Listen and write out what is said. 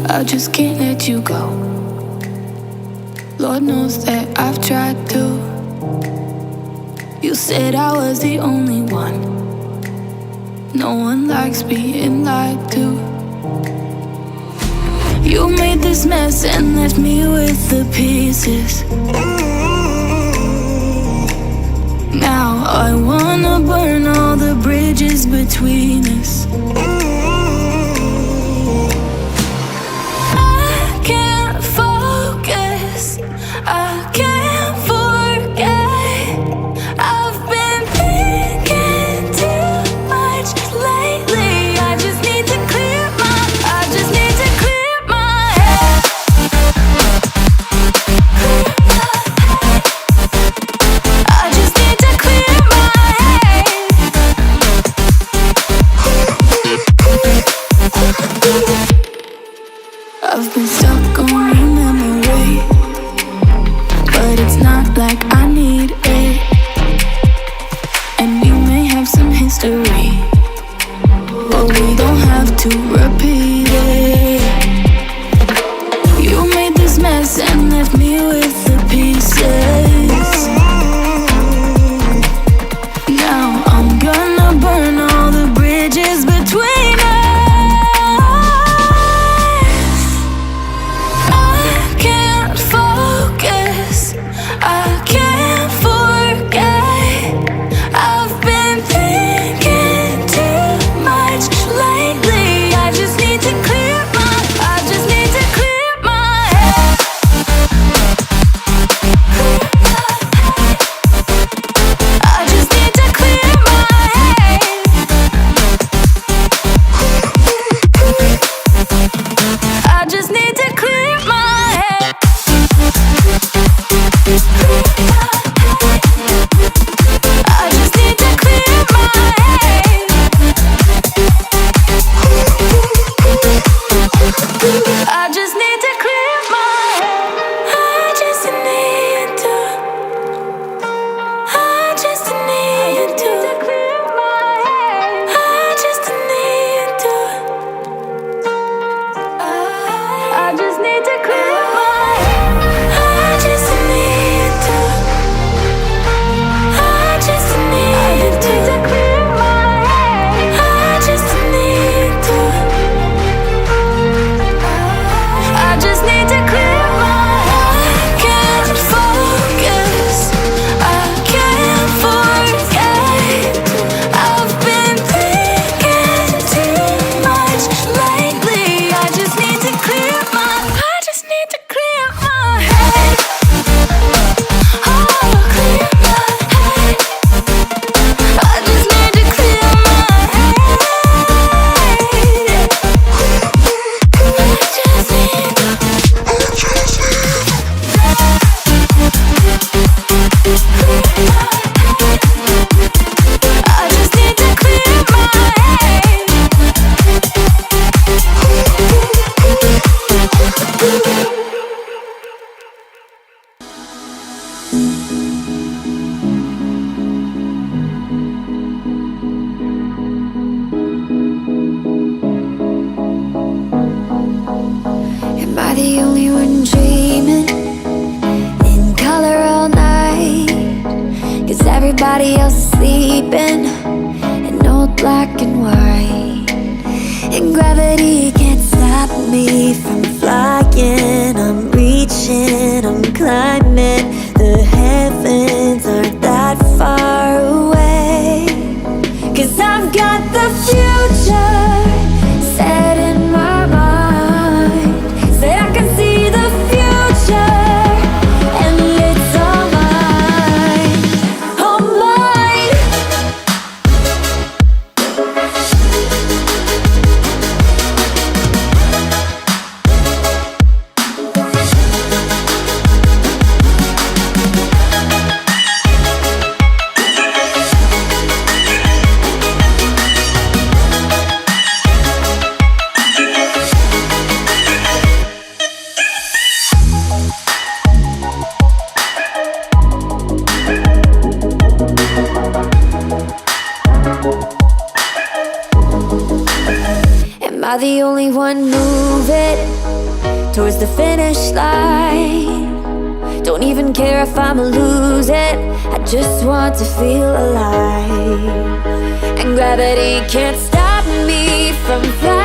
I just can't let you go. Lord knows that I've tried to. You said I was the only one. No one likes being lied to. You made this mess and left me with the pieces. Now I wanna burn all the bridges between us. I can't focus, I can't forget. I've been thinking too much lately. I just need to clear my head. I just need to clear my head. I've been stuck on your memory, but it's not like I need it. And we may have some history, but we don't have to repeat it. You made this mess and left me with the pieces. Now I'm gonna burn all the bridges between us. I can't focus, I can't forget. I've been thinking too much lately. I just need to clear my head. I just need to clear my head. I just need to clear my head. I just need to clear my head. I just need to clear my head. I just need to. I just need to clear my head. I just need to. I just need to clear my head. I just need to. I just need to clear my head. I just need to. I just need to clear my head. I can't focus, I can't forget. I've been thinking too much lately. I just need to clear my head. Oh, clear my head. I just need to clear my head. I just need to. I just need to clear my head. Am I the only one dreaming in color all night? 'Cause everybody else is sleeping in old black and white. And gravity can't stop me from flying. I'm reaching, I'm climbing. The heavens aren't that far away. 'Cause I've got the future set in my mind. Say I can see the future, and it's all mine, all mine. towards the finish line. Don't even care if I'ma lose it, I just want to feel alive. And gravity can't stop me from flying.